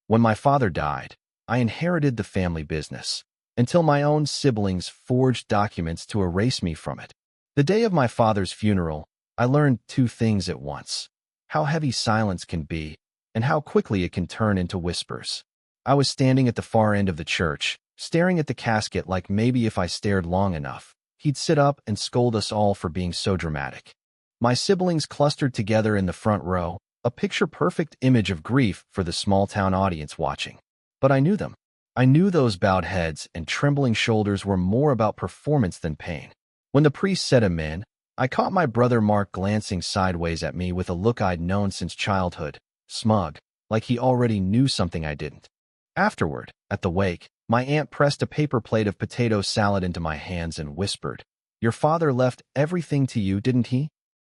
When my father died, I inherited the family business, until my own siblings forged documents to erase me from it. The day of my father's funeral, I learned two things at once: how heavy silence can be, and how quickly it can turn into whispers. I was standing at the far end of the church, staring at the casket like maybe if I stared long enough, he'd sit up and scold us all for being so dramatic. My siblings clustered together in the front row, a picture-perfect image of grief for the small-town audience watching. But I knew them. I knew those bowed heads and trembling shoulders were more about performance than pain. When the priest said amen, I caught my brother Mark glancing sideways at me with a look I'd known since childhood, smug, like he already knew something I didn't. Afterward, at the wake, my aunt pressed a paper plate of potato salad into my hands and whispered, "Your father left everything to you, didn't he?"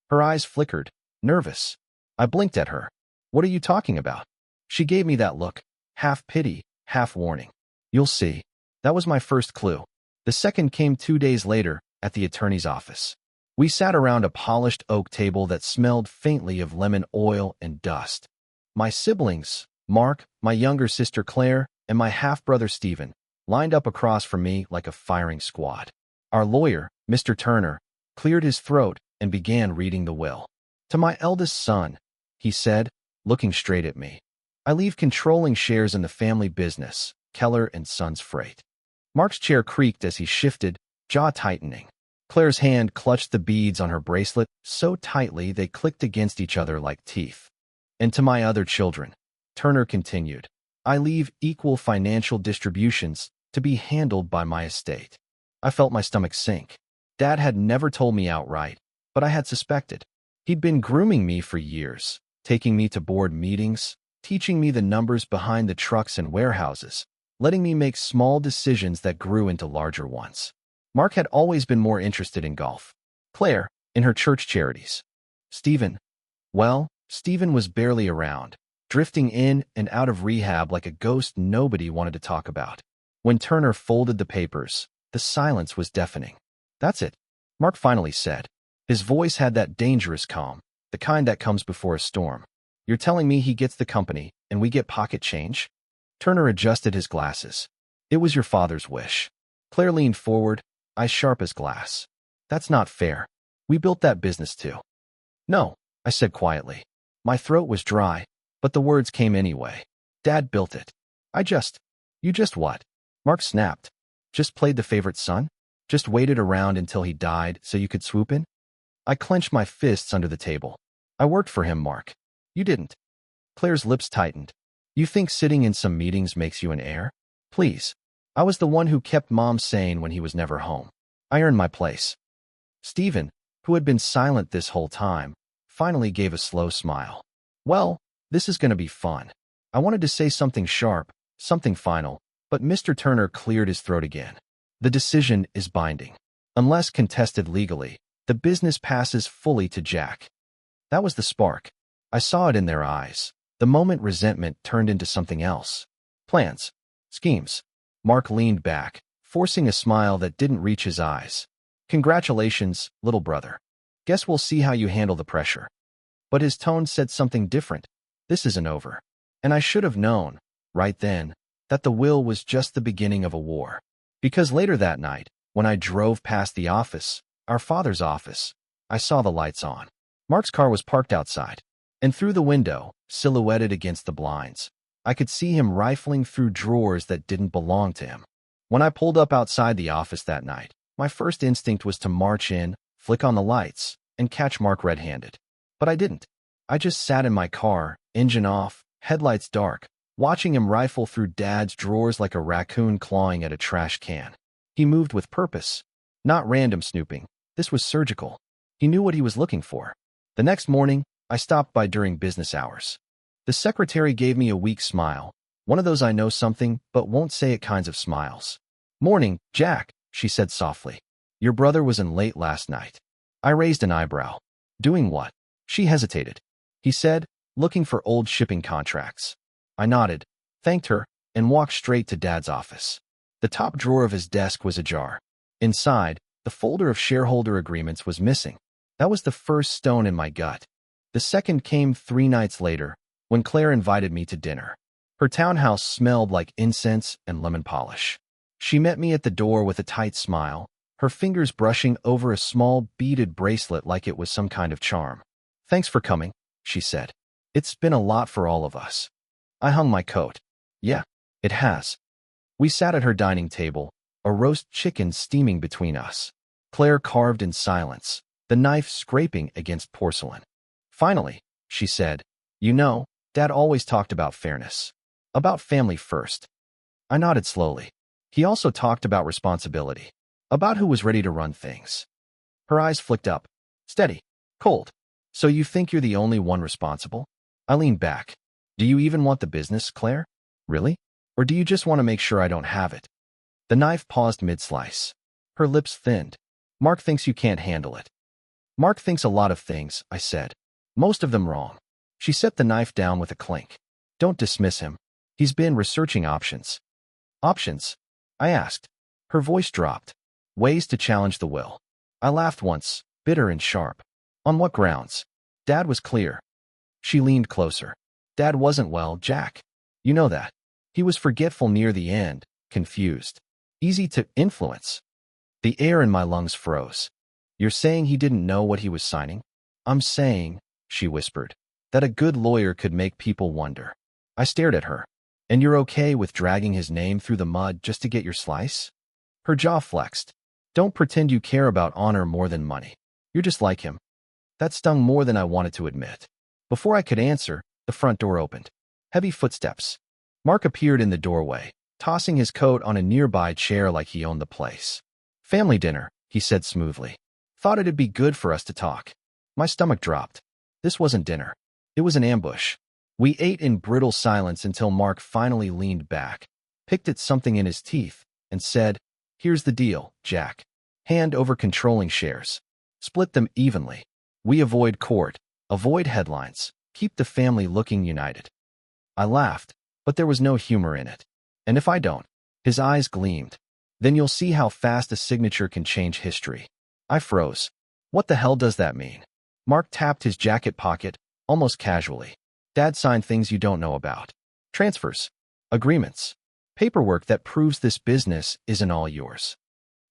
Her eyes flickered, nervous. I blinked at her. "What are you talking about?" She gave me that look, half pity, half warning. "You'll see." That was my first clue. The second came 2 days later, at the attorney's office. We sat around a polished oak table that smelled faintly of lemon oil and dust. My siblings, Mark, my younger sister Claire, and my half-brother Stephen, lined up across from me like a firing squad. Our lawyer, Mr. Turner, cleared his throat and began reading the will. "To my eldest son," he said, looking straight at me, "I leave controlling shares in the family business, Keller and Sons Freight." Mark's chair creaked as he shifted, jaw tightening. Claire's hand clutched the beads on her bracelet so tightly they clicked against each other like teeth. "And to my other children," Turner continued, "I leave equal financial distributions to be handled by my estate." I felt my stomach sink. Dad had never told me outright, but I had suspected. He'd been grooming me for years, taking me to board meetings, teaching me the numbers behind the trucks and warehouses, letting me make small decisions that grew into larger ones. Mark had always been more interested in golf. Claire, in her church charities. Stephen was barely around, drifting in and out of rehab like a ghost nobody wanted to talk about. When Turner folded the papers, the silence was deafening. "That's it," Mark finally said. His voice had that dangerous calm, the kind that comes before a storm. "You're telling me he gets the company, and we get pocket change?" Turner adjusted his glasses. "It was your father's wish." Claire leaned forward, eyes sharp as glass. "That's not fair. We built that business too." "No," I said quietly. My throat was dry, but the words came anyway. "Dad built it. You just what?" Mark snapped. "Just played the favorite son? Just waited around until he died so you could swoop in?" I clenched my fists under the table. "I worked for him, Mark. You didn't." Claire's lips tightened. "You think sitting in some meetings makes you an heir? Please. I was the one who kept Mom sane when he was never home. I earned my place." Stephen, who had been silent this whole time, finally gave a slow smile. "Well, this is going to be fun." I wanted to say something sharp, something final, but Mr. Turner cleared his throat again. "The decision is binding. Unless contested legally, the business passes fully to Jack." That was the spark. I saw it in their eyes. The moment resentment turned into something else. Plans. Schemes. Mark leaned back, forcing a smile that didn't reach his eyes. "Congratulations, little brother. Guess we'll see how you handle the pressure." But his tone said something different. "This isn't over." And I should have known, right then, that the will was just the beginning of a war. Because later that night, when I drove past the office, our father's office, I saw the lights on. Mark's car was parked outside, and through the window, silhouetted against the blinds, I could see him rifling through drawers that didn't belong to him. When I pulled up outside the office that night, my first instinct was to march in, flick on the lights, and catch Mark red-handed. But I didn't. I just sat in my car, engine off, headlights dark, watching him rifle through Dad's drawers like a raccoon clawing at a trash can. He moved with purpose. Not random snooping. This was surgical. He knew what he was looking for. The next morning, I stopped by during business hours. The secretary gave me a weak smile, one of those I know something but won't say it kinds of smiles. "Morning, Jack," she said softly. "Your brother was in late last night." I raised an eyebrow. "Doing what?" She hesitated. He said, "Looking for old shipping contracts." I nodded, thanked her, and walked straight to Dad's office. The top drawer of his desk was ajar. Inside, the folder of shareholder agreements was missing. That was the first stone in my gut. The second came 3 nights later, when Claire invited me to dinner. Her townhouse smelled like incense and lemon polish. She met me at the door with a tight smile, her fingers brushing over a small beaded bracelet like it was some kind of charm. "Thanks for coming," she said. "It's been a lot for all of us." I hung my coat. "Yeah, it has." We sat at her dining table, a roast chicken steaming between us. Claire carved in silence, the knife scraping against porcelain. "Finally," she said, "you know, Dad always talked about fairness. About family first." I nodded slowly. He also talked about responsibility, about who was ready to run things. Her eyes flicked up, steady, cold. "So you think you're the only one responsible?" I leaned back. "Do you even want the business, Claire? Really? Or do you just want to make sure I don't have it?" The knife paused mid-slice. Her lips thinned. "Mark thinks you can't handle it." "Mark thinks a lot of things," I said. "Most of them wrong." She set the knife down with a clink. "Don't dismiss him. He's been researching options." "Options?" I asked. Her voice dropped. "Ways to challenge the will." I laughed once, bitter and sharp. "On what grounds?" Dad was clear. She leaned closer. "Dad wasn't well, Jack. You know that. He was forgetful near the end, confused. Easy to influence." The air in my lungs froze. "You're saying he didn't know what he was signing?" "I'm saying," she whispered, "that a good lawyer could make people wonder." I stared at her. "And you're okay with dragging his name through the mud just to get your slice?" Her jaw flexed. "Don't pretend you care about honor more than money. You're just like him." That stung more than I wanted to admit. Before I could answer, the front door opened. Heavy footsteps. Mark appeared in the doorway, tossing his coat on a nearby chair like he owned the place. "Family dinner," he said smoothly. "Thought it'd be good for us to talk." My stomach dropped. This wasn't dinner. It was an ambush. We ate in brittle silence until Mark finally leaned back, picked at something in his teeth, and said, "Here's the deal, Jack. Hand over controlling shares. Split them evenly. We avoid court, avoid headlines, keep the family looking united." I laughed, but there was no humor in it. "And if I don't?" His eyes gleamed. "Then you'll see how fast a signature can change history." I froze. "What the hell does that mean?" Mark tapped his jacket pocket, almost casually. "Dad signed things you don't know about. Transfers, agreements, paperwork that proves this business isn't all yours."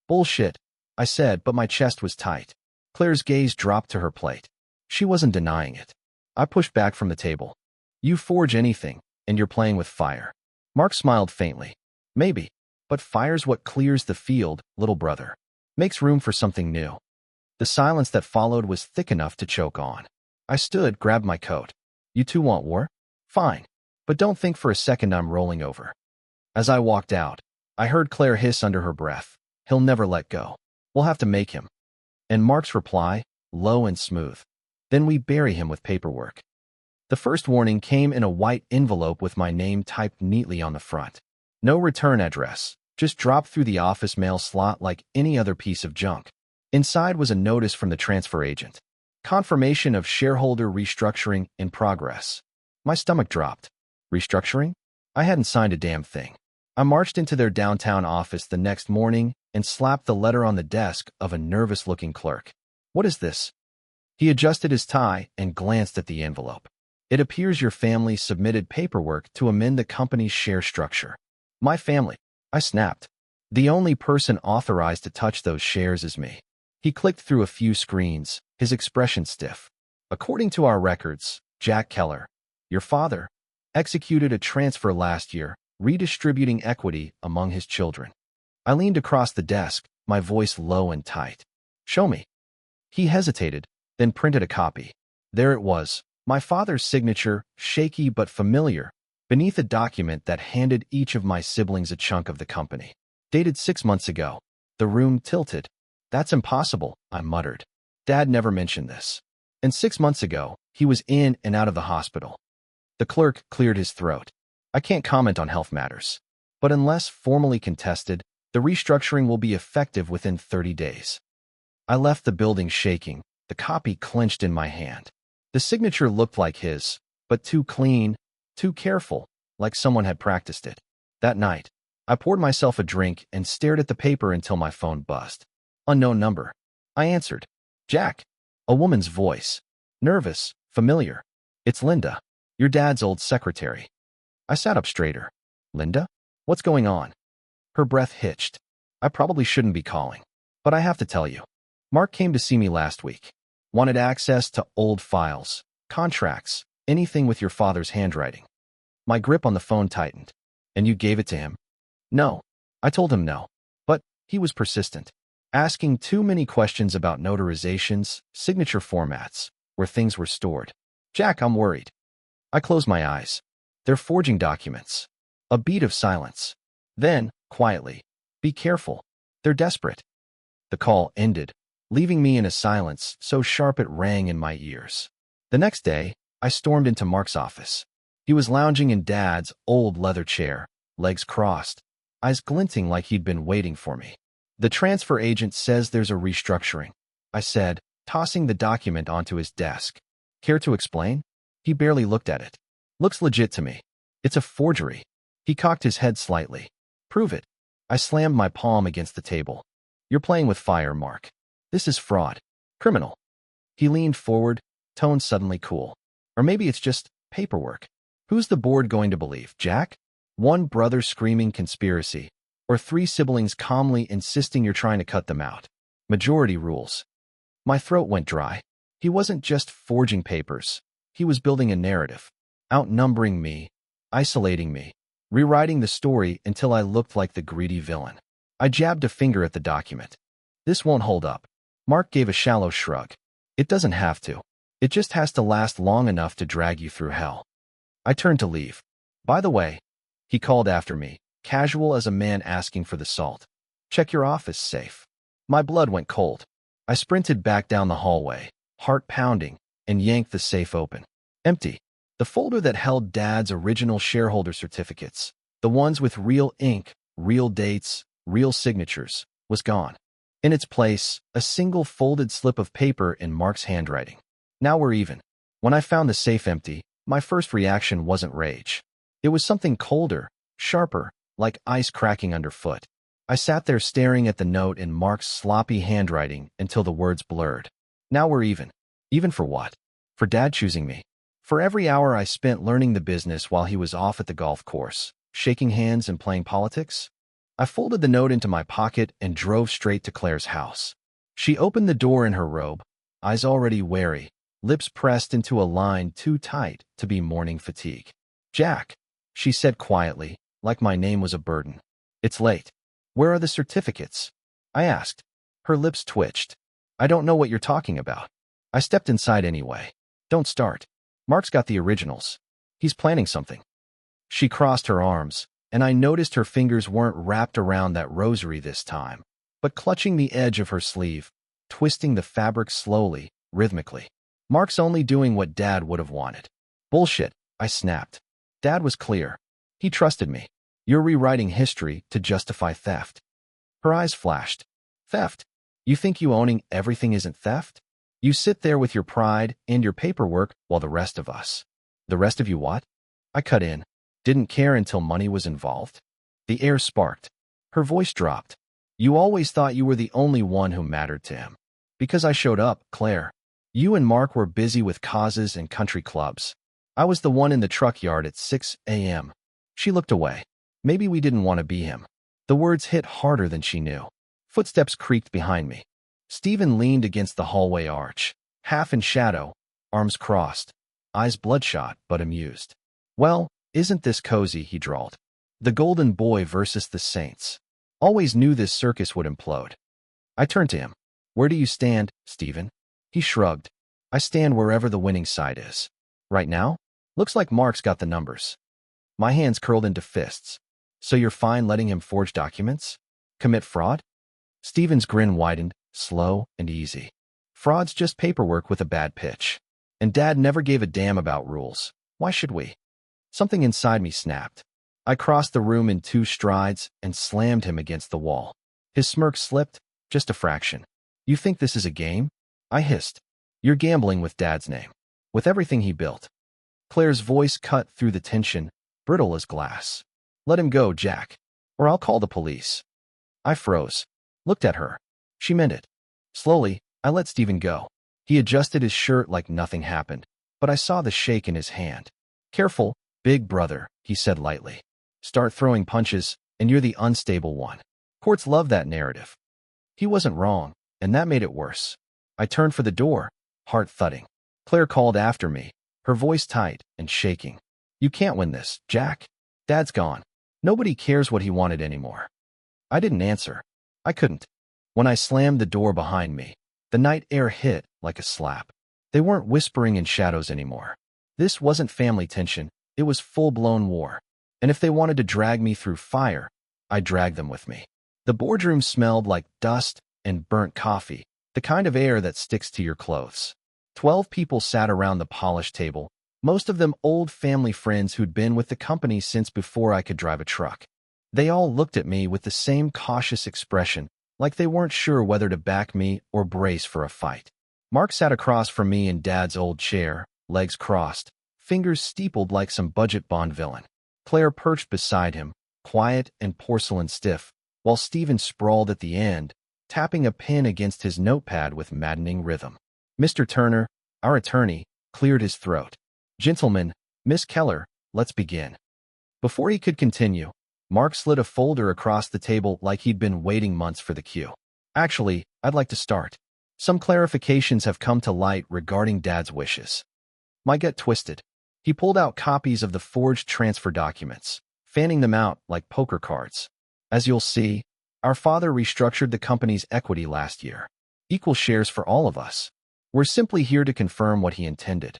"Bullshit," I said, but my chest was tight. Claire's gaze dropped to her plate. She wasn't denying it. I pushed back from the table. "You forge anything, and you're playing with fire." Mark smiled faintly. "Maybe, but fire's what clears the field, little brother. Makes room for something new." The silence that followed was thick enough to choke on. I stood, grabbed my coat. "You two want war? Fine. But don't think for a second I'm rolling over." As I walked out, I heard Claire hiss under her breath, "He'll never let go. We'll have to make him." And Mark's reply, low and smooth, "Then we bury him with paperwork." The first warning came in a white envelope with my name typed neatly on the front. No return address, just dropped through the office mail slot like any other piece of junk. Inside was a notice from the transfer agent. Confirmation of shareholder restructuring in progress. My stomach dropped. Restructuring? I hadn't signed a damn thing. I marched into their downtown office the next morning and slapped the letter on the desk of a nervous-looking clerk. "What is this?" He adjusted his tie and glanced at the envelope. "It appears your family submitted paperwork to amend the company's share structure." "My family?" I snapped. "The only person authorized to touch those shares is me." He clicked through a few screens, his expression stiff. "According to our records, Jack Keller, your father, executed a transfer last year, redistributing equity among his children." I leaned across the desk, my voice low and tight. "Show me." He hesitated, then printed a copy. There it was, my father's signature, shaky but familiar, beneath a document that handed each of my siblings a chunk of the company. Dated 6 months ago. The room tilted. "That's impossible," I muttered. "Dad never mentioned this." And 6 months ago, he was in and out of the hospital. The clerk cleared his throat. "I can't comment on health matters. But unless formally contested, the restructuring will be effective within 30 days. I left the building shaking, the copy clenched in my hand. The signature looked like his, but too clean, too careful, like someone had practiced it. That night, I poured myself a drink and stared at the paper until my phone buzzed. Unknown number. I answered. "Jack." A woman's voice. Nervous, familiar. "It's Linda, your dad's old secretary." I sat up straighter. Linda? What's going on? Her breath hitched. I probably shouldn't be calling, but I have to tell you. Mark came to see me last week. Wanted access to old files, contracts, anything with your father's handwriting. My grip on the phone tightened. And you gave it to him? No. I told him no. But he was persistent, asking too many questions about notarizations, signature formats, where things were stored. Jack, I'm worried. I closed my eyes. They're forging documents. A beat of silence. Then, quietly, be careful. They're desperate. The call ended, leaving me in a silence so sharp it rang in my ears. The next day, I stormed into Mark's office. He was lounging in Dad's old leather chair, legs crossed, eyes glinting like he'd been waiting for me. The transfer agent says there's a restructuring, I said, tossing the document onto his desk. Care to explain? He barely looked at it. Looks legit to me. It's a forgery. He cocked his head slightly. Prove it. I slammed my palm against the table. You're playing with fire, Mark. This is fraud. Criminal. He leaned forward, tone suddenly cool. Or maybe it's just paperwork. Who's the board going to believe, Jack? One brother screaming conspiracy, or three siblings calmly insisting you're trying to cut them out. Majority rules. My throat went dry. He wasn't just forging papers. He was building a narrative, outnumbering me, isolating me, rewriting the story until I looked like the greedy villain. I jabbed a finger at the document. This won't hold up. Mark gave a shallow shrug. It doesn't have to. It just has to last long enough to drag you through hell. I turned to leave. By the way, he called after me, casual as a man asking for the salt. Check your office safe. My blood went cold. I sprinted back down the hallway, heart pounding, and yanked the safe open. Empty. The folder that held Dad's original shareholder certificates, the ones with real ink, real dates, real signatures, was gone. In its place, a single folded slip of paper in Mark's handwriting. Now we're even. When I found the safe empty, my first reaction wasn't rage. It was something colder, sharper, like ice cracking underfoot. I sat there staring at the note in Mark's sloppy handwriting until the words blurred. Now we're even. Even for what? For Dad choosing me. For every hour I spent learning the business while he was off at the golf course, shaking hands and playing politics. I folded the note into my pocket and drove straight to Claire's house. She opened the door in her robe, eyes already wary, lips pressed into a line too tight to be morning fatigue. Jack, she said quietly, like my name was a burden. It's late. Where are the certificates? I asked. Her lips twitched. I don't know what you're talking about. I stepped inside anyway. Don't start. Mark's got the originals. He's planning something. She crossed her arms, and I noticed her fingers weren't wrapped around that rosary this time, but clutching the edge of her sleeve, twisting the fabric slowly, rhythmically. Mark's only doing what Dad would have wanted. Bullshit, I snapped. Dad was clear. He trusted me. You're rewriting history to justify theft. Her eyes flashed. Theft? You think you owning everything isn't theft? You sit there with your pride and your paperwork while the rest of us. The rest of you what? I cut in. Didn't care until money was involved. The air sparked. Her voice dropped. You always thought you were the only one who mattered to him. Because I showed up, Claire. You and Mark were busy with causes and country clubs. I was the one in the truck yard at 6 a.m. She looked away. Maybe we didn't want to be him. The words hit harder than she knew. Footsteps creaked behind me. Stephen leaned against the hallway arch, half in shadow, arms crossed, eyes bloodshot but amused. Well, isn't this cozy, he drawled. The golden boy versus the saints. Always knew this circus would implode. I turned to him. Where do you stand, Stephen? He shrugged. I stand wherever the winning side is. Right now? Looks like Mark's got the numbers. My hands curled into fists. So you're fine letting him forge documents? Commit fraud? Stephen's grin widened, slow and easy. Fraud's just paperwork with a bad pitch. And Dad never gave a damn about rules. Why should we? Something inside me snapped. I crossed the room in 2 strides and slammed him against the wall. His smirk slipped, just a fraction. You think this is a game? I hissed. You're gambling with Dad's name. With everything he built. Claire's voice cut through the tension, brittle as glass. Let him go, Jack, or I'll call the police. I froze. Looked at her. She meant it. Slowly, I let Stephen go. He adjusted his shirt like nothing happened, but I saw the shake in his hand. Careful, Big brother, he said lightly. Start throwing punches, and you're the unstable one. Courts love that narrative. He wasn't wrong, and that made it worse. I turned for the door, heart thudding. Claire called after me, her voice tight and shaking. You can't win this, Jack. Dad's gone. Nobody cares what he wanted anymore. I didn't answer. I couldn't. When I slammed the door behind me, the night air hit like a slap. They weren't whispering in shadows anymore. This wasn't family tension, it was full-blown war. And if they wanted to drag me through fire, I'd drag them with me. The boardroom smelled like dust and burnt coffee, the kind of air that sticks to your clothes. 12 people sat around the polished table, most of them old family friends who'd been with the company since before I could drive a truck. They all looked at me with the same cautious expression, like they weren't sure whether to back me or brace for a fight. Mark sat across from me in Dad's old chair, legs crossed, fingers steepled like some budget Bond villain. Claire perched beside him, quiet and porcelain stiff, while Stephen sprawled at the end, tapping a pen against his notepad with maddening rhythm. Mr. Turner, our attorney, cleared his throat. Gentlemen, Miss Keller, let's begin. Before he could continue, Mark slid a folder across the table like he'd been waiting months for the cue. Actually, I'd like to start. Some clarifications have come to light regarding Dad's wishes. My gut twisted. He pulled out copies of the forged transfer documents, fanning them out like poker cards. As you'll see, our father restructured the company's equity last year. Equal shares for all of us. We're simply here to confirm what he intended.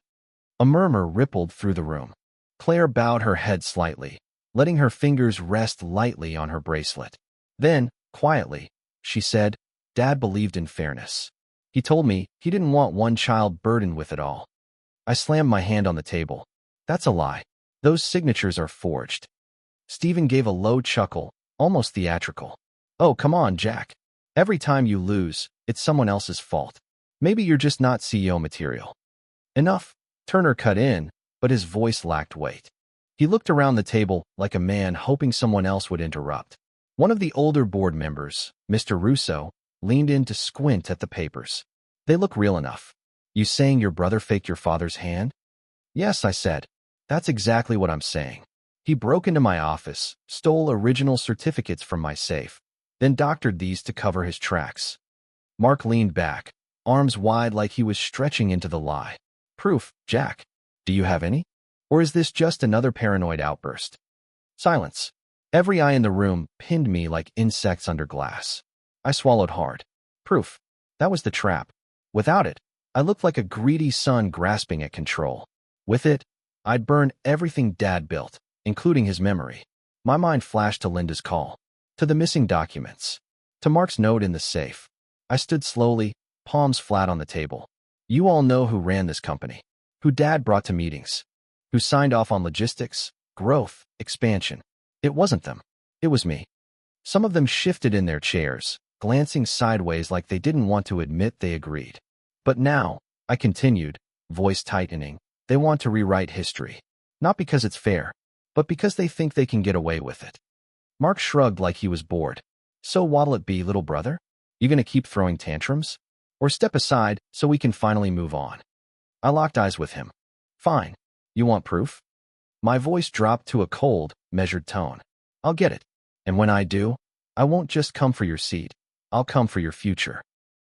A murmur rippled through the room. Claire bowed her head slightly, letting her fingers rest lightly on her bracelet. Then, quietly, she said, Dad believed in fairness. He told me he didn't want one child burdened with it all. I slammed my hand on the table. That's a lie. Those signatures are forged. Stephen gave a low chuckle, almost theatrical. Oh, come on, Jack. Every time you lose, it's someone else's fault. Maybe you're just not CEO material. Enough. Turner cut in, but his voice lacked weight. He looked around the table like a man hoping someone else would interrupt. One of the older board members, Mr. Russo, leaned in to squint at the papers. They look real enough. You saying your brother faked your father's hand? Yes, I said. That's exactly what I'm saying. He broke into my office, stole original certificates from my safe, then doctored these to cover his tracks. Mark leaned back, arms wide like he was stretching into the lie. Proof, Jack. Do you have any? Or is this just another paranoid outburst? Silence. Every eye in the room pinned me like insects under glass. I swallowed hard. Proof. That was the trap. Without it, I looked like a greedy son grasping at control. With it, I'd burn everything Dad built, including his memory. My mind flashed to Linda's call, to the missing documents, to Mark's note in the safe. I stood slowly, palms flat on the table. You all know who ran this company, who Dad brought to meetings, who signed off on logistics, growth, expansion. It wasn't them. It was me. Some of them shifted in their chairs, glancing sideways like they didn't want to admit they agreed. But now, I continued, voice tightening, they want to rewrite history. Not because it's fair, but because they think they can get away with it. Mark shrugged like he was bored. So what'll it be, little brother? You gonna keep throwing tantrums? Or step aside so we can finally move on? I locked eyes with him. Fine. You want proof? My voice dropped to a cold, measured tone. I'll get it. And when I do, I won't just come for your seat. I'll come for your future.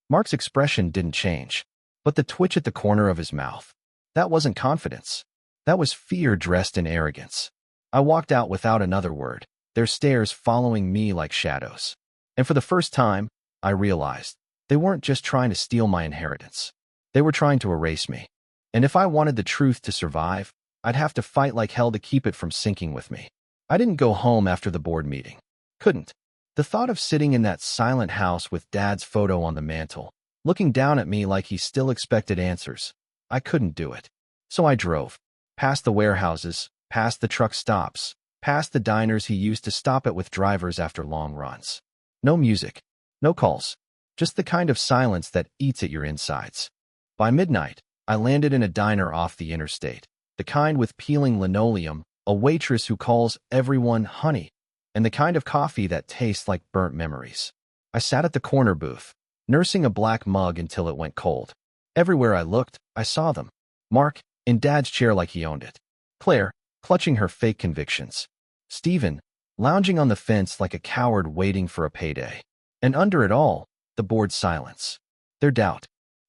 Mark's expression didn't change, but the twitch at the corner of his mouth. That wasn't confidence. That was fear dressed in arrogance. I walked out without another word, their stares following me like shadows. And for the first time, I realized they weren't just trying to steal my inheritance. They were trying to erase me. And if I wanted the truth to survive, I'd have to fight like hell to keep it from sinking with me. I didn't go home after the board meeting. Couldn't. The thought of sitting in that silent house with Dad's photo on the mantel, looking down at me like he still expected answers, I couldn't do it. So I drove. Past the warehouses, past the truck stops, past the diners he used to stop at with drivers after long runs. No music. No calls. Just the kind of silence that eats at your insides. By midnight, I landed in a diner off the interstate, the kind with peeling linoleum, a waitress who calls everyone honey, and the kind of coffee that tastes like burnt memories. I sat at the corner booth, nursing a black mug until it went cold. Everywhere I looked, I saw them. Mark, in Dad's chair like he owned it. Claire, clutching her fake convictions. Stephen, lounging on the fence like a coward waiting for a payday. And under it all, the bored silence. Their doubt.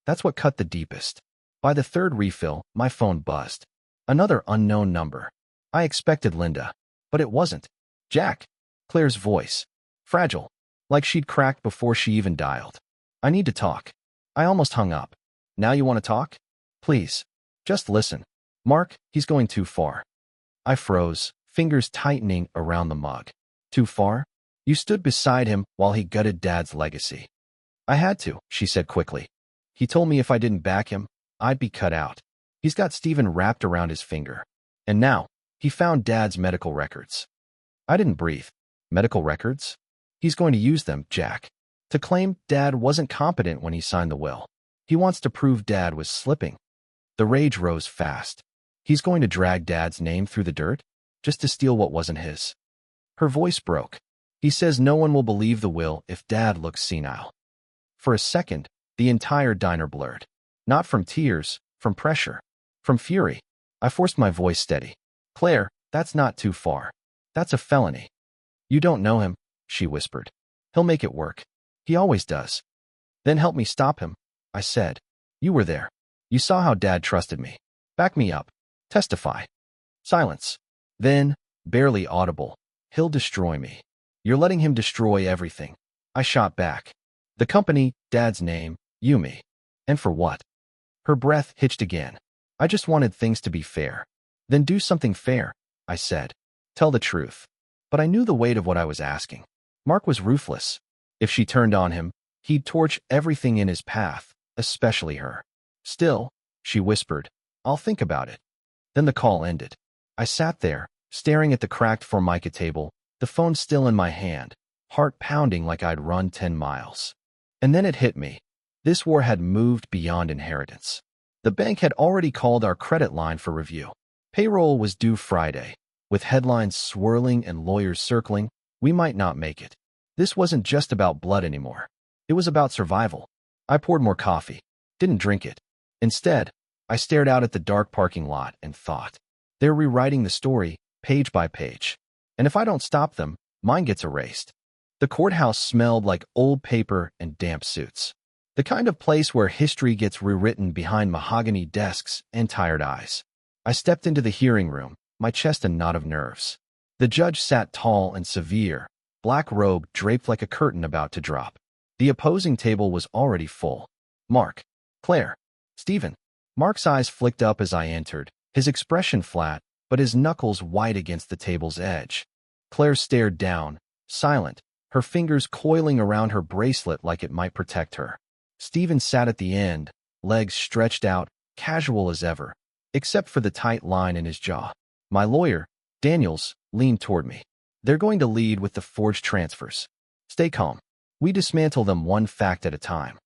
That's what cut the deepest. By the third refill, my phone buzzed. Another unknown number. I expected Linda, but it wasn't. Jack. Claire's voice. Fragile, like she'd cracked before she even dialed. I need to talk. I almost hung up. Now you want to talk? Please. Just listen. Mark, he's going too far. I froze, fingers tightening around the mug. Too far? You stood beside him while he gutted Dad's legacy. I had to, she said quickly. He told me if I didn't back him, I'd be cut out. He's got Stephen wrapped around his finger. And now, he found Dad's medical records. I didn't breathe. Medical records? He's going to use them, Jack, to claim Dad wasn't competent when he signed the will. He wants to prove Dad was slipping. The rage rose fast. He's going to drag Dad's name through the dirt, just to steal what wasn't his. Her voice broke. He says no one will believe the will if Dad looks senile. For a second, the entire diner blurred. Not from tears, from pressure, from fury. I forced my voice steady. Claire, that's not too far. That's a felony. You don't know him, she whispered. He'll make it work. He always does. Then help me stop him, I said. You were there. You saw how Dad trusted me. Back me up. Testify. Silence. Then, barely audible, he'll destroy me. You're letting him destroy everything. I shot back. The company, Dad's name, you me. And for what? Her breath hitched again. I just wanted things to be fair. Then do something fair, I said. Tell the truth. But I knew the weight of what I was asking. Mark was ruthless. If she turned on him, he'd torch everything in his path, especially her. Still, she whispered, I'll think about it. Then the call ended. I sat there, staring at the cracked Formica table, the phone still in my hand, heart pounding like I'd run 10 miles. And then it hit me. This war had moved beyond inheritance. The bank had already called our credit line for review. Payroll was due Friday. With headlines swirling and lawyers circling, we might not make it. This wasn't just about blood anymore. It was about survival. I poured more coffee. Didn't drink it. Instead, I stared out at the dark parking lot and thought. They're rewriting the story, page by page. And if I don't stop them, mine gets erased. The courthouse smelled like old paper and damp suits. The kind of place where history gets rewritten behind mahogany desks and tired eyes. I stepped into the hearing room, my chest a knot of nerves. The judge sat tall and severe, black robe draped like a curtain about to drop. The opposing table was already full. Mark, Claire, Stephen. Mark's eyes flicked up as I entered, his expression flat, but his knuckles white against the table's edge. Claire stared down, silent, her fingers coiling around her bracelet like it might protect her. Stephen sat at the end, legs stretched out, casual as ever, except for the tight line in his jaw. My lawyer, Daniels, leaned toward me. They're going to lead with the forged transfers. Stay calm. We dismantle them one fact at a time.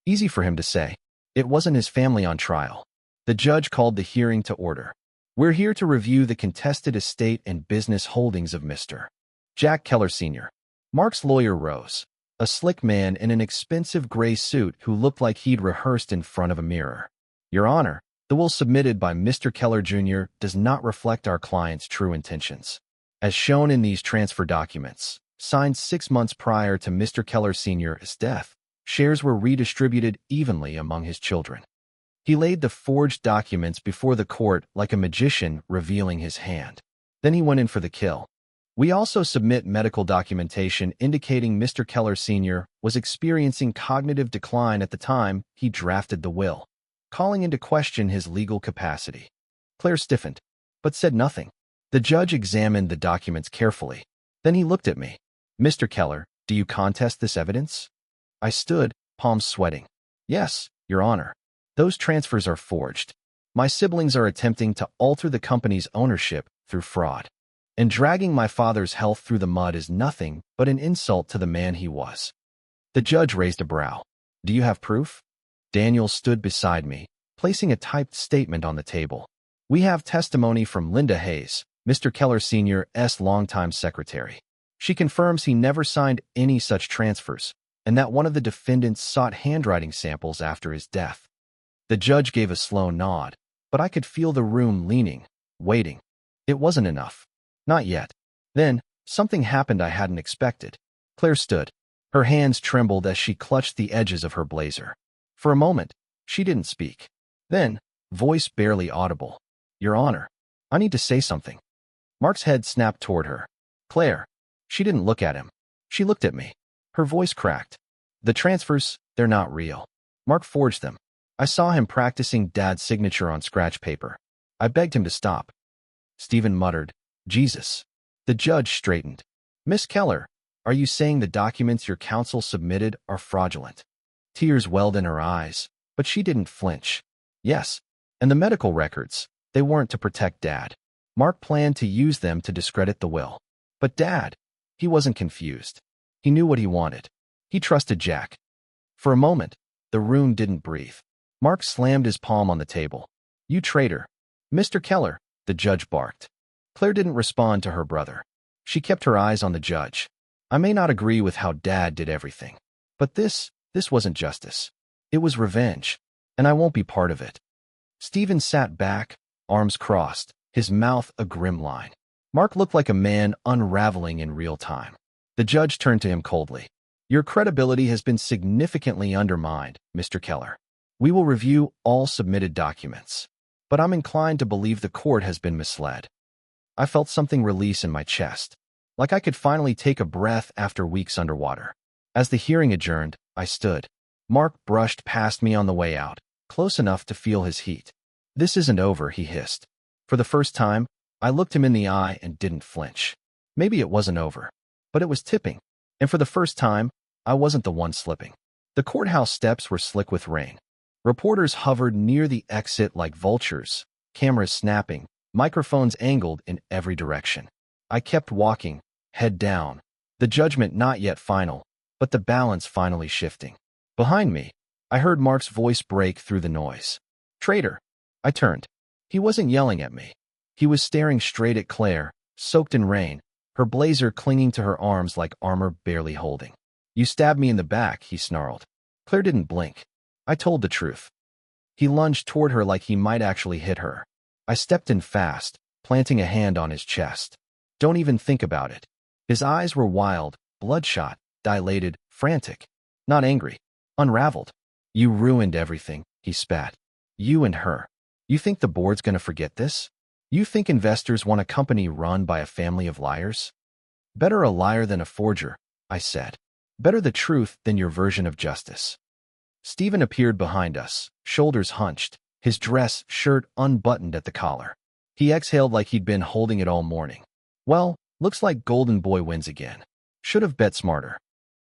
Easy for him to say. It wasn't his family on trial. The judge called the hearing to order. We're here to review the contested estate and business holdings of Mr. Jack Keller Sr. Mark's lawyer rose, a slick man in an expensive gray suit who looked like he'd rehearsed in front of a mirror. Your Honor, the will submitted by Mr. Keller Jr. does not reflect our client's true intentions. As shown in these transfer documents, signed 6 months prior to Mr. Keller Sr.'s death, shares were redistributed evenly among his children. He laid the forged documents before the court like a magician revealing his hand. Then he went in for the kill. We also submit medical documentation indicating Mr. Keller Sr. was experiencing cognitive decline at the time he drafted the will, calling into question his legal capacity. Claire stiffened, but said nothing. The judge examined the documents carefully. Then he looked at me. Mr. Keller, do you contest this evidence? I stood, palms sweating. Yes, Your Honor. Those transfers are forged. My siblings are attempting to alter the company's ownership through fraud. And dragging my father's health through the mud is nothing but an insult to the man he was. The judge raised a brow. Do you have proof? Daniel stood beside me, placing a typed statement on the table. We have testimony from Linda Hayes, Mr. Keller Sr.'s longtime secretary. She confirms he never signed any such transfers, and that one of the defendants sought handwriting samples after his death. The judge gave a slow nod, but I could feel the room leaning, waiting. It wasn't enough. Not yet. Then, something happened I hadn't expected. Claire stood. Her hands trembled as she clutched the edges of her blazer. For a moment, she didn't speak. Then, voice barely audible. Your Honor, I need to say something. Mark's head snapped toward her. Claire. She didn't look at him. She looked at me. Her voice cracked. The transfers, they're not real. Mark forged them. I saw him practicing Dad's signature on scratch paper. I begged him to stop. Stephen muttered, Jesus. The judge straightened. Miss Keller, are you saying the documents your counsel submitted are fraudulent? Tears welled in her eyes, but she didn't flinch. Yes. And the medical records, they weren't to protect Dad. Mark planned to use them to discredit the will. But Dad, he wasn't confused. He knew what he wanted. He trusted Jack. For a moment, the room didn't breathe. Mark slammed his palm on the table. You traitor. Mr. Keller, the judge barked. Claire didn't respond to her brother. She kept her eyes on the judge. I may not agree with how Dad did everything, but this wasn't justice. It was revenge, and I won't be part of it. Stephen sat back, arms crossed, his mouth a grim line. Mark looked like a man unraveling in real time. The judge turned to him coldly. Your credibility has been significantly undermined, Mr. Keller. We will review all submitted documents, but I'm inclined to believe the court has been misled. I felt something release in my chest, like I could finally take a breath after weeks underwater. As the hearing adjourned, I stood. Mark brushed past me on the way out, close enough to feel his heat. This isn't over, he hissed. For the first time, I looked him in the eye and didn't flinch. Maybe it wasn't over, but it was tipping. And for the first time, I wasn't the one slipping. The courthouse steps were slick with rain. Reporters hovered near the exit like vultures, cameras snapping, microphones angled in every direction. I kept walking, head down, the judgment not yet final, but the balance finally shifting. Behind me, I heard Mark's voice break through the noise. Traitor! I turned. He wasn't yelling at me. He was staring straight at Claire, soaked in rain, her blazer clinging to her arms like armor barely holding. You stabbed me in the back, he snarled. Claire didn't blink. I told the truth. He lunged toward her like he might actually hit her. I stepped in fast, planting a hand on his chest. Don't even think about it. His eyes were wild, bloodshot, dilated, frantic. Not angry. Unraveled. You ruined everything, he spat. You and her. You think the board's gonna forget this? You think investors want a company run by a family of liars? Better a liar than a forger, I said. Better the truth than your version of justice. Stephen appeared behind us, shoulders hunched, his dress shirt unbuttoned at the collar. He exhaled like he'd been holding it all morning. Well, looks like Golden Boy wins again. Should have bet smarter.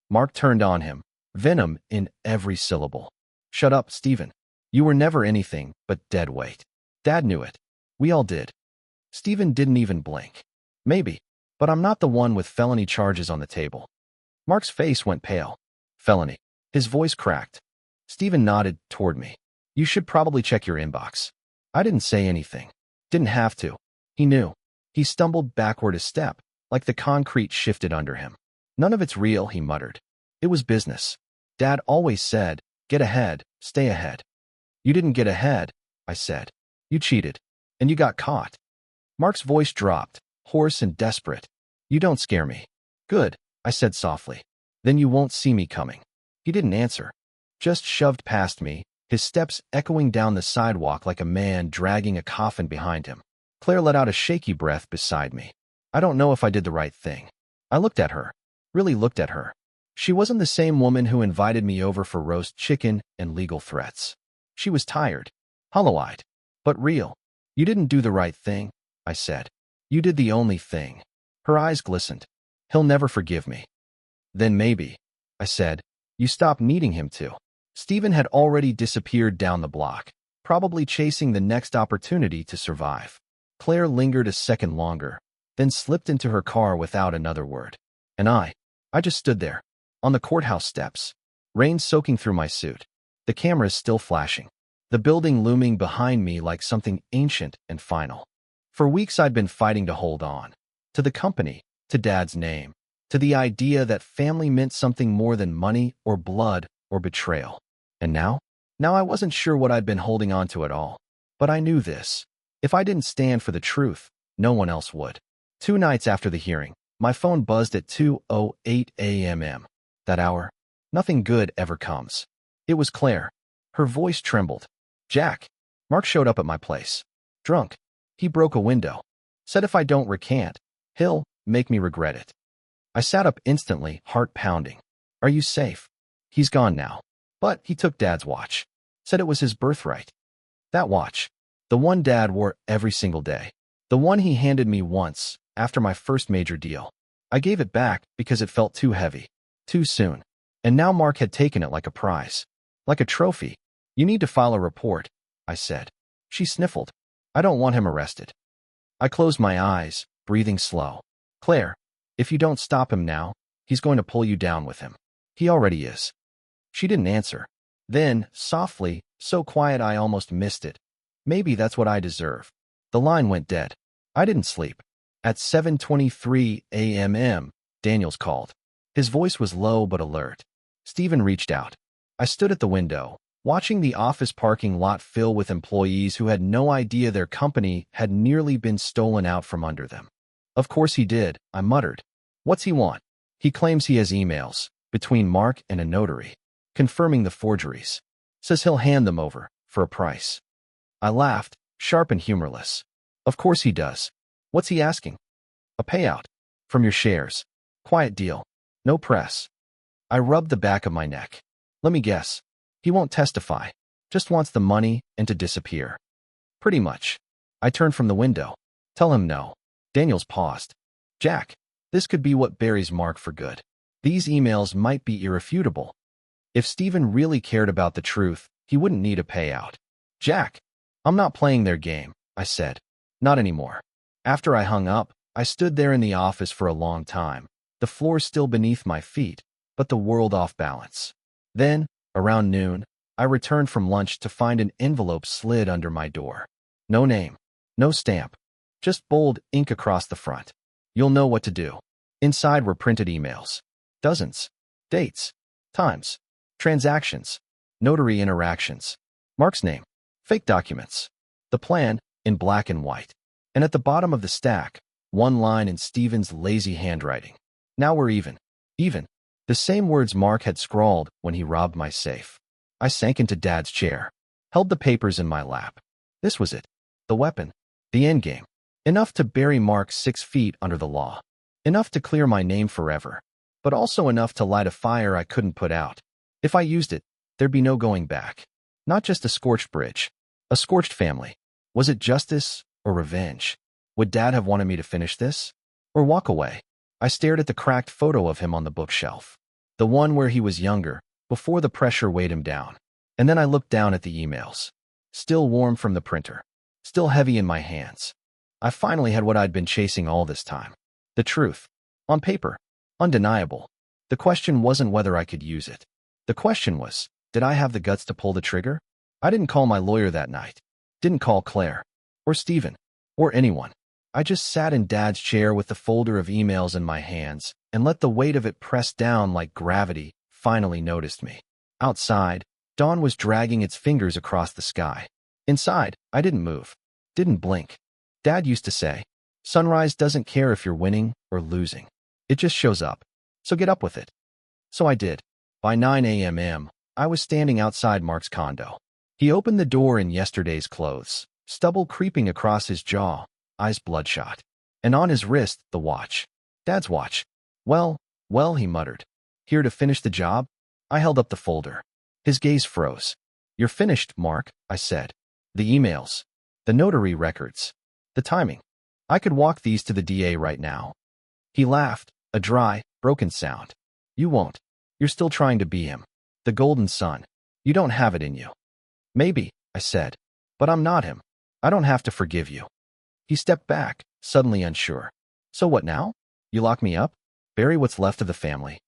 Mark turned on him, venom in every syllable. Shut up, Stephen. You were never anything but dead weight. Dad knew it. We all did. Stephen didn't even blink. Maybe, but I'm not the one with felony charges on the table. Mark's face went pale. Felony. His voice cracked. Stephen nodded toward me. You should probably check your inbox. I didn't say anything. Didn't have to. He knew. He stumbled backward a step, like the concrete shifted under him. None of it's real, he muttered. It was business. Dad always said, get ahead, stay ahead. You didn't get ahead, I said. You cheated. And you got caught. Mark's voice dropped, hoarse and desperate. You don't scare me. Good, I said softly. Then you won't see me coming. He didn't answer. Just shoved past me, his steps echoing down the sidewalk like a man dragging a coffin behind him. Claire let out a shaky breath beside me. I don't know if I did the right thing. I looked at her. Really looked at her. She wasn't the same woman who invited me over for roast chicken and legal threats. She was tired, hollow-eyed, but real. You didn't do the right thing, I said. You did the only thing. Her eyes glistened. He'll never forgive me. Then maybe, I said, you stop needing him to. Stephen had already disappeared down the block, probably chasing the next opportunity to survive. Claire lingered a second longer, then slipped into her car without another word. And I just stood there, on the courthouse steps, rain soaking through my suit, the cameras still flashing, the building looming behind me like something ancient and final. For weeks I'd been fighting to hold on, to the company, to Dad's name, to the idea that family meant something more than money or blood or betrayal. And now I wasn't sure what I'd been holding on to at all. But I knew this. If I didn't stand for the truth, No one else would. 2 nights after the hearing, my phone buzzed at 2:08 a.m. That hour, nothing good ever comes. It was Claire. Her voice trembled. Jack. Mark showed up at my place. Drunk. He broke a window. Said if I don't recant, he'll make me regret it. I sat up instantly, heart pounding. Are you safe? He's gone now. But he took Dad's watch. Said it was his birthright. That watch. The one Dad wore every single day. The one he handed me once, after my first major deal. I gave it back because it felt too heavy. Too soon. And now Mark had taken it like a prize. Like a trophy. You need to file a report, I said. She sniffled. I don't want him arrested. I closed my eyes, breathing slow. Claire, if you don't stop him now, he's going to pull you down with him. He already is. She didn't answer. Then, softly, so quiet I almost missed it. Maybe that's what I deserve. The line went dead. I didn't sleep. At 7:23 a.m., Daniels called. His voice was low but alert. Stephen reached out. I stood at the window, watching the office parking lot fill with employees who had no idea their company had nearly been stolen out from under them. Of course he did, I muttered. What's he want? He claims he has emails, between Mark and a notary, confirming the forgeries. Says he'll hand them over, for a price. I laughed, sharp and humorless. Of course he does. What's he asking? A payout. From your shares. Quiet deal. No press. I rubbed the back of my neck. Let me guess. He won't testify. Just wants the money and to disappear. Pretty much. I turned from the window. Tell him no. Daniels paused. Jack, this could be what buries Mark for good. These emails might be irrefutable. If Stephen really cared about the truth, he wouldn't need a payout. Jack, I'm not playing their game, I said. Not anymore. After I hung up, I stood there in the office for a long time, the floor still beneath my feet, but the world off balance. Then, around noon, I returned from lunch to find an envelope slid under my door. No name, no stamp, just bold ink across the front. You'll know what to do. Inside were printed emails. Dozens. Dates. Times. Transactions. Notary interactions. Mark's name. Fake documents. The plan, in black and white. And at the bottom of the stack, one line in Stephen's lazy handwriting. Now we're even. Even. The same words Mark had scrawled when he robbed my safe. I sank into Dad's chair, held the papers in my lap. This was it. The weapon. The endgame. Enough to bury Mark 6 feet under the law. Enough to clear my name forever. But also enough to light a fire I couldn't put out. If I used it, there'd be no going back. Not just a scorched bridge. A scorched family. Was it justice or revenge? Would Dad have wanted me to finish this? Or walk away? I stared at the cracked photo of him on the bookshelf. The one where he was younger, before the pressure weighed him down. And then I looked down at the emails. Still warm from the printer. Still heavy in my hands. I finally had what I'd been chasing all this time. The truth. On paper. Undeniable. The question wasn't whether I could use it. The question was, did I have the guts to pull the trigger? I didn't call my lawyer that night. Didn't call Claire. Or Stephen. Or anyone. I just sat in Dad's chair with the folder of emails in my hands and let the weight of it press down like gravity finally noticed me. Outside, dawn was dragging its fingers across the sky. Inside, I didn't move. Didn't blink. Dad used to say, sunrise doesn't care if you're winning or losing. It just shows up. So get up with it. So I did. By 9 a.m., I was standing outside Mark's condo. He opened the door in yesterday's clothes, stubble creeping across his jaw, eyes bloodshot. And on his wrist, the watch. Dad's watch. Well, he muttered. Here to finish the job? I held up the folder. His gaze froze. You're finished, Mark, I said. The emails. The notary records. The timing. I could walk these to the DA right now. He laughed, a dry, broken sound. You won't. You're still trying to be him. The golden son. You don't have it in you. Maybe, I said. But I'm not him. I don't have to forgive you. He stepped back, suddenly unsure. So what now? You lock me up? Bury what's left of the family?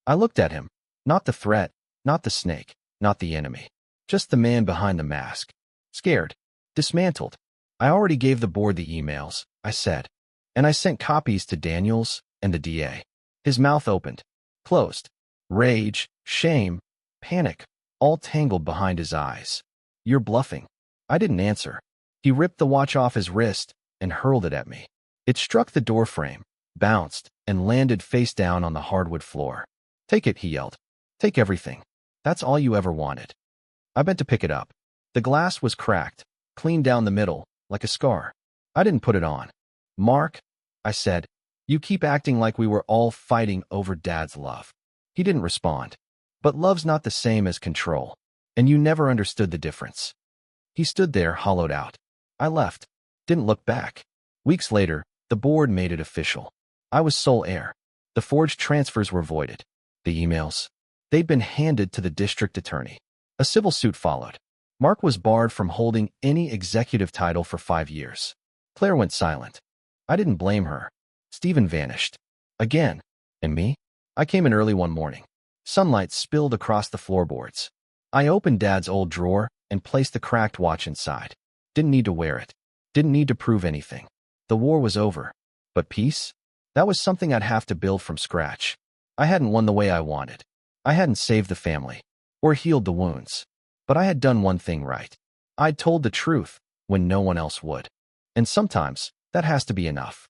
I looked at him. Not the threat, not the snake, not the enemy. Just the man behind the mask. Scared. Dismantled. I already gave the board the emails, I said. And I sent copies to Daniels and the DA. His mouth opened. Closed. Rage, shame, panic, all tangled behind his eyes. You're bluffing. I didn't answer. He ripped the watch off his wrist, and hurled it at me. It struck the doorframe, bounced, and landed face down on the hardwood floor. "Take it," he yelled. "Take everything. That's all you ever wanted." I bent to pick it up. The glass was cracked, clean down the middle, like a scar. I didn't put it on. "Mark," I said, "you keep acting like we were all fighting over Dad's love." He didn't respond. "But love's not the same as control, and you never understood the difference." He stood there, hollowed out. I left. Didn't look back. Weeks later, the board made it official. I was sole heir. The forged transfers were voided. The emails, they'd been handed to the district attorney. A civil suit followed. Mark was barred from holding any executive title for 5 years. Claire went silent. I didn't blame her. Stephen vanished. Again. And me? I came in early one morning. Sunlight spilled across the floorboards. I opened Dad's old drawer and placed the cracked watch inside. Didn't need to wear it. Didn't need to prove anything. The war was over. But peace? That was something I'd have to build from scratch. I hadn't won the way I wanted. I hadn't saved the family or healed the wounds. But I had done one thing right. I'd told the truth when no one else would. And sometimes that has to be enough.